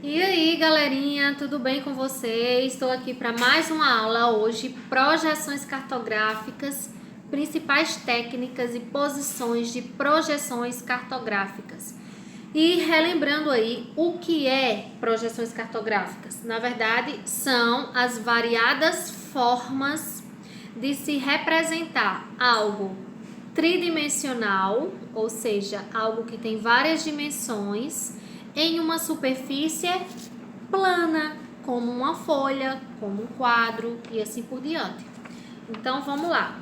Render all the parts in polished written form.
E aí, galerinha, tudo bem com vocês? Estou aqui para mais uma aula hoje, projeções cartográficas, principais técnicas e posições de projeções cartográficas. E relembrando aí o que é projeções cartográficas. Na verdade, são as variadas formas de se representar algo tridimensional, ou seja, algo que tem várias dimensões, em uma superfície plana, como uma folha, como um quadro e assim por diante. Então, vamos lá.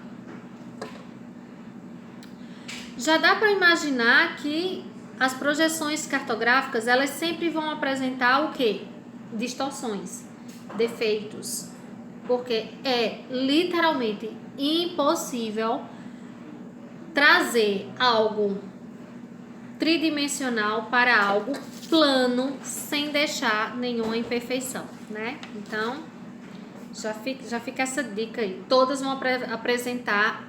Já dá para imaginar que as projeções cartográficas, elas sempre vão apresentar o quê? Distorções, defeitos, porque é literalmente impossível trazer algo tridimensional para algo plano sem deixar nenhuma imperfeição, né? Então, já fica essa dica aí. Todas vão apresentar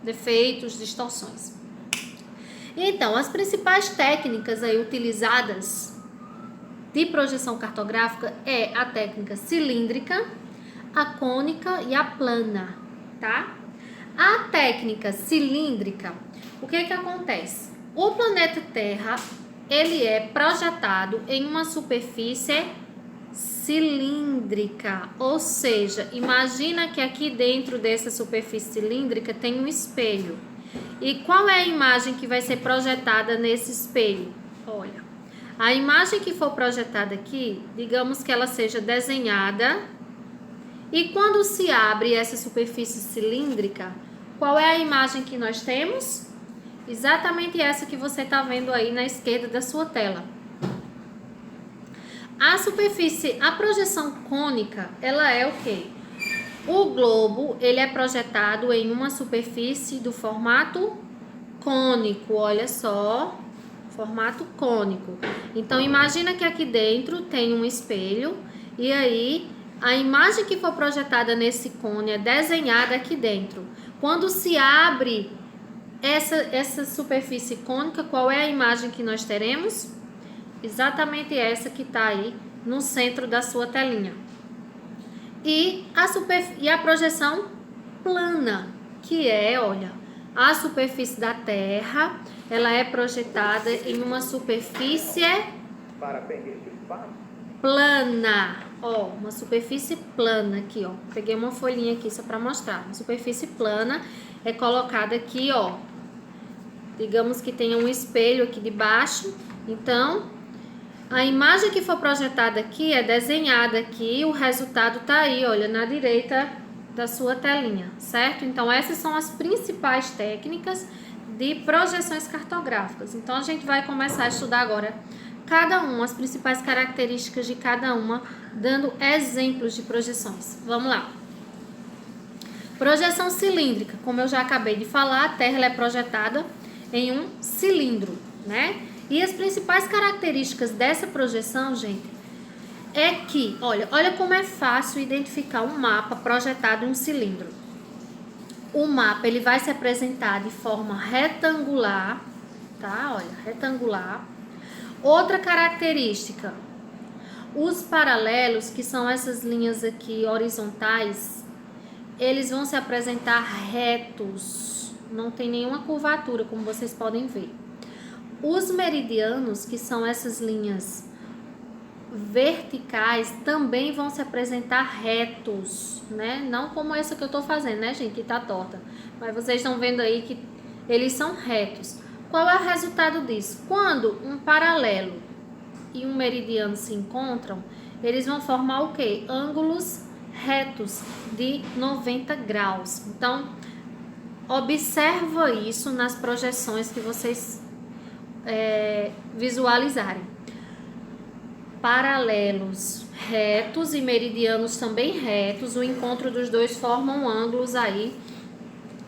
defeitos, distorções. Então, as principais técnicas aí utilizadas de projeção cartográfica é a técnica cilíndrica, a cônica e a plana, tá? A técnica cilíndrica, o que acontece? O planeta Terra, ele é projetado em uma superfície cilíndrica, ou seja, imagina que aqui dentro dessa superfície cilíndrica tem um espelho. E qual é a imagem que vai ser projetada nesse espelho? Olha, a imagem que for projetada aqui, digamos que ela seja desenhada, e quando se abre essa superfície cilíndrica, qual é a imagem que nós temos? Exatamente essa que você está vendo aí na esquerda da sua tela. A projeção cônica, ela é o quê? O globo, ele é projetado em uma superfície do formato cônico, olha só, formato cônico. Então, imagina que aqui dentro tem um espelho e aí a imagem que for projetada nesse cone é desenhada aqui dentro. Quando se abre essa superfície cônica, qual é a imagem que nós teremos? Exatamente essa que está aí no centro da sua telinha. E a projeção plana, que é, olha, a superfície da Terra, ela é projetada em uma superfície plana. Ó, uma superfície plana aqui, ó. Peguei uma folhinha aqui só para mostrar. Uma superfície plana é colocada aqui, ó. Digamos que tenha um espelho aqui de baixo. Então, a imagem que for projetada aqui é desenhada aqui. O resultado tá aí, olha, na direita da sua telinha, certo? Então, essas são as principais técnicas de projeções cartográficas. Então, a gente vai começar a estudar agora cada uma, as principais características de cada uma, dando exemplos de projeções. Vamos lá. Projeção cilíndrica. Como eu já acabei de falar, a Terra ela é projetada em um cilindro, né? E as principais características dessa projeção, gente, é que, olha como é fácil identificar um mapa projetado em um cilindro. O mapa, ele vai se apresentar de forma retangular, tá? Olha, retangular. Outra característica, os paralelos, que são essas linhas aqui horizontais, eles vão se apresentar retos, não tem nenhuma curvatura, como vocês podem ver. Os meridianos, que são essas linhas verticais, também vão se apresentar retos, né? Não como essa que eu tô fazendo, né, gente, que tá torta. Mas vocês estão vendo aí que eles são retos. Qual é o resultado disso? Quando um paralelo e um meridiano se encontram, eles vão formar o quê? Ângulos retos de 90 graus. Então, observa isso nas projeções que vocês visualizarem. Paralelos retos e meridianos também retos, o encontro dos dois formam ângulos aí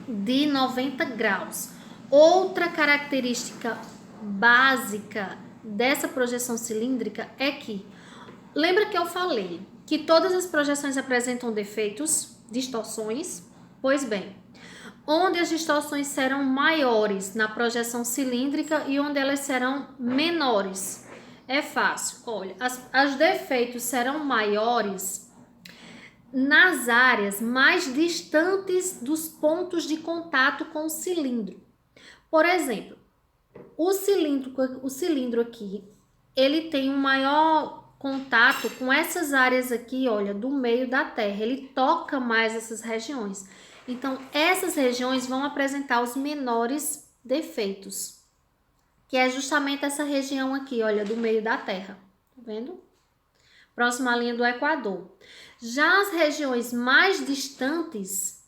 de 90 graus. Outra característica básica dessa projeção cilíndrica é que, lembra que eu falei que todas as projeções apresentam defeitos, distorções? Pois bem, onde as distorções serão maiores na projeção cilíndrica e onde elas serão menores É fácil. Olha, os defeitos serão maiores nas áreas mais distantes dos pontos de contato com o cilindro. Por exemplo, o cilindro aqui, ele tem um maior contato com essas áreas aqui, olha, do meio da Terra. Ele toca mais essas regiões. Então, essas regiões vão apresentar os menores defeitos, que é justamente essa região aqui, olha, do meio da Terra. Tá vendo? Próxima linha do Equador. Já as regiões mais distantes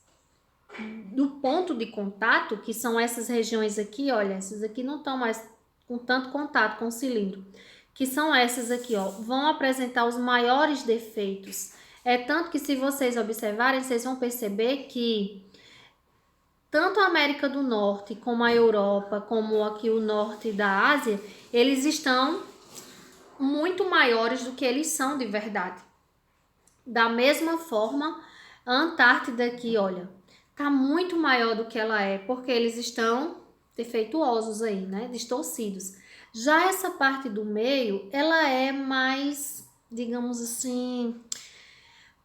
do ponto de contato, que são essas regiões aqui, olha, essas aqui não estão mais com tanto contato com o cilindro, que são essas aqui, ó, vão apresentar os maiores defeitos. É tanto que, se vocês observarem, vocês vão perceber que tanto a América do Norte, como a Europa, como aqui o norte da Ásia, eles estão muito maiores do que eles são de verdade. Da mesma forma, a Antártida aqui, olha, tá muito maior do que ela é, porque eles estão defeituosos aí, né? Distorcidos. Já essa parte do meio, ela é mais, digamos assim,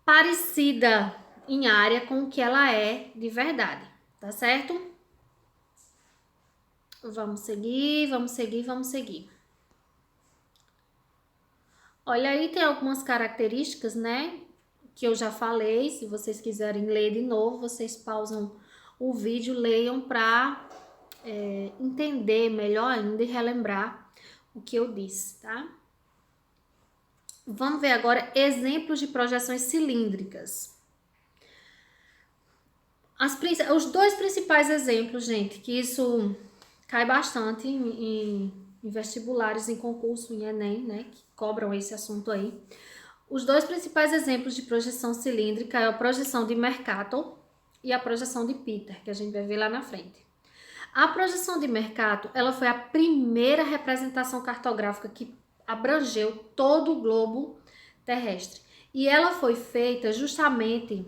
parecida em área com o que ela é de verdade, tá certo? Vamos seguir, vamos seguir, vamos seguir. Olha, aí tem algumas características, né, que eu já falei. Se vocês quiserem ler de novo, vocês pausam o vídeo, leiam para entender melhor ainda e relembrar o que eu disse, tá? Vamos ver agora exemplos de projeções cilíndricas. Os dois principais exemplos, gente, que isso cai bastante em vestibulares, em concurso, em Enem, né, que cobram esse assunto aí. Os dois principais exemplos de projeção cilíndrica é a projeção de Mercator e a projeção de Peter, que a gente vai ver lá na frente. A projeção de Mercator, ela foi a primeira representação cartográfica que abrangeu todo o globo terrestre. E ela foi feita justamente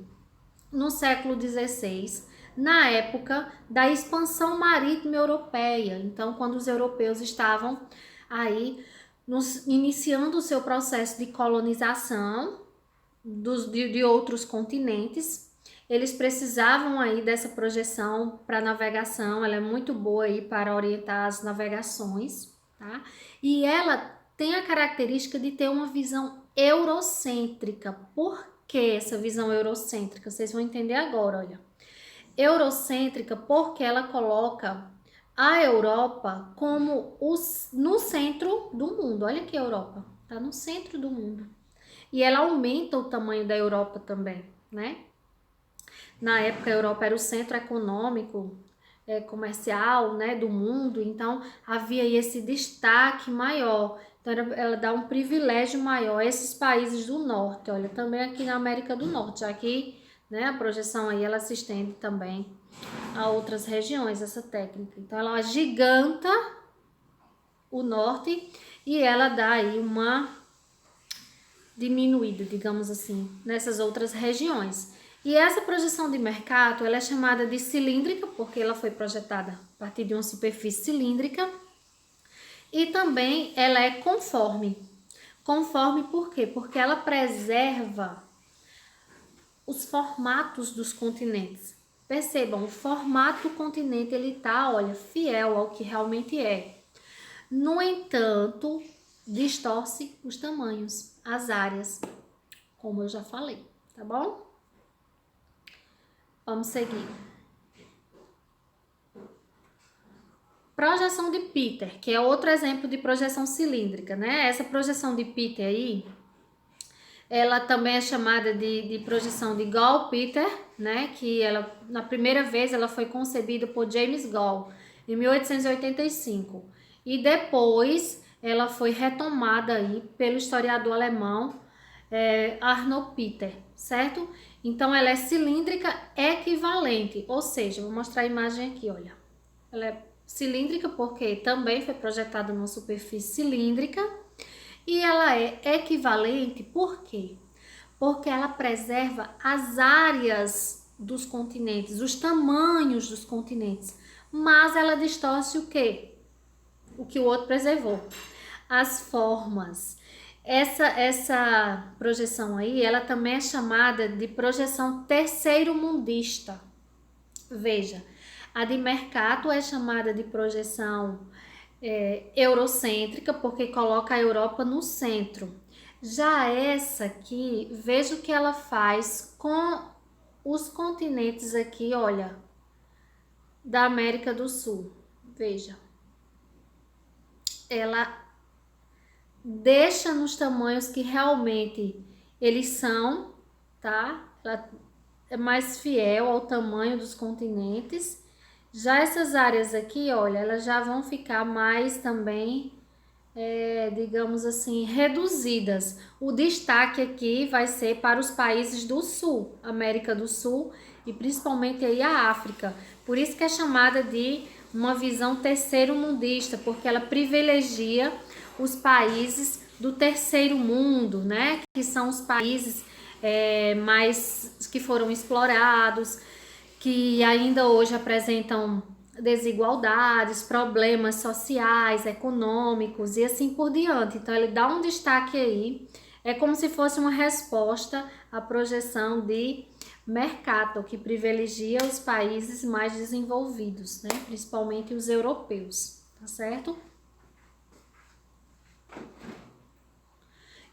no século XVI, na época da expansão marítima europeia. Então, quando os europeus estavam aí iniciando o seu processo de colonização de outros continentes, eles precisavam aí dessa projeção para navegação. Ela é muito boa aí para orientar as navegações, tá? E ela tem a característica de ter uma visão eurocêntrica. Por que essa visão eurocêntrica? Vocês vão entender agora, olha. Eurocêntrica porque ela coloca a Europa como no centro do mundo. Olha aqui a Europa, tá no centro do mundo. E ela aumenta o tamanho da Europa também, né? Na época a Europa era o centro econômico, comercial, né, do mundo, então havia esse destaque maior. Então ela dá um privilégio maior a esses países do norte, olha, também aqui na América do Norte, já que, né, a projeção aí ela se estende também a outras regiões, essa técnica. Então ela agiganta o norte e ela dá aí uma diminuída, digamos assim, nessas outras regiões. E essa projeção de Mercator, ela é chamada de cilíndrica, porque ela foi projetada a partir de uma superfície cilíndrica. E também ela é conforme. Conforme por quê? Porque ela preserva os formatos dos continentes. Percebam, o formato do continente, ele tá, olha, fiel ao que realmente é. No entanto, distorce os tamanhos, as áreas, como eu já falei, tá bom? Vamos seguir. Projeção de Peter, que é outro exemplo de projeção cilíndrica, né? Essa projeção de Peter aí, ela também é chamada de projeção de Gall-Peter, né? Que ela, na primeira vez, ela foi concebida por James Gall, em 1885. E depois, ela foi retomada aí pelo historiador alemão Arnold Peter, certo? Então, ela é cilíndrica equivalente, ou seja, vou mostrar a imagem aqui, olha. Ela é cilíndrica porque também foi projetada numa superfície cilíndrica e ela é equivalente, por quê? Porque ela preserva as áreas dos continentes, os tamanhos dos continentes, mas ela distorce o quê? O que o outro preservou. as formas. Essa projeção aí, ela também é chamada de projeção terceiro-mundista. Veja, a de Mercator é chamada de projeção eurocêntrica, porque coloca a Europa no centro. Já essa aqui, veja o que ela faz com os continentes aqui, olha, da América do Sul. Veja, ela deixa nos tamanhos que realmente eles são, tá? Ela é mais fiel ao tamanho dos continentes. Já essas áreas aqui, olha, elas já vão ficar mais também, digamos assim, reduzidas. O destaque aqui vai ser para os países do Sul, América do Sul e principalmente aí a África. Por isso que é chamada de uma visão terceiro-mundista, porque ela privilegia os países do terceiro mundo, né? Que são os países mais que foram explorados, que ainda hoje apresentam desigualdades, problemas sociais, econômicos e assim por diante. Então ele dá um destaque aí, é como se fosse uma resposta à projeção de Mercator, que privilegia os países mais desenvolvidos, né? Principalmente os europeus, tá certo?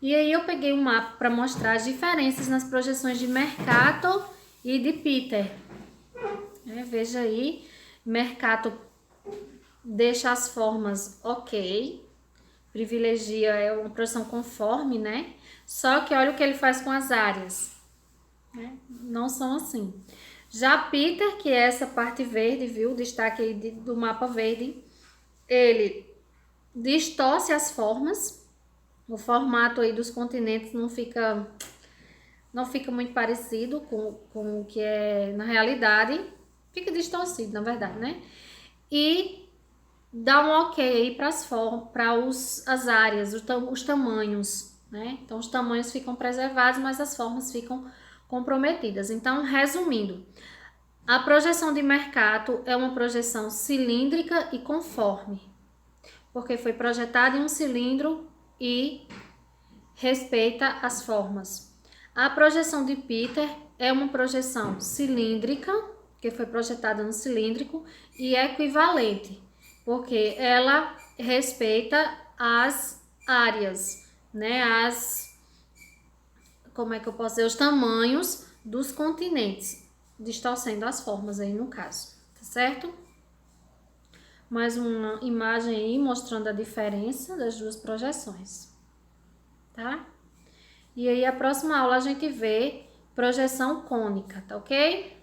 E aí eu peguei um mapa para mostrar as diferenças nas projeções de Mercator e de Peter. Veja aí, Mercator deixa as formas ok, privilegia uma projeção conforme, né? Só que olha o que ele faz com as áreas, né? Não são assim. Já Peter, que é essa parte verde, viu? Destaque aí do mapa verde, ele distorce as formas. O formato aí dos continentes não fica muito parecido com o que é na realidade. Fica distorcido, na verdade, né? E dá um ok aí para as áreas, os tamanhos, né? Então, os tamanhos ficam preservados, mas as formas ficam comprometidas. Então, resumindo, a projeção de Mercator é uma projeção cilíndrica e conforme, porque foi projetada em um cilindro e respeita as formas. A projeção de Peter é uma projeção cilíndrica, que foi projetada no cilíndrico, e equivalente, porque ela respeita as áreas, né? Como é que eu posso dizer? Os tamanhos dos continentes, distorcendo as formas aí no caso, tá certo? Mais uma imagem aí mostrando a diferença das duas projeções, tá? E aí a próxima aula a gente vê projeção cônica, tá ok?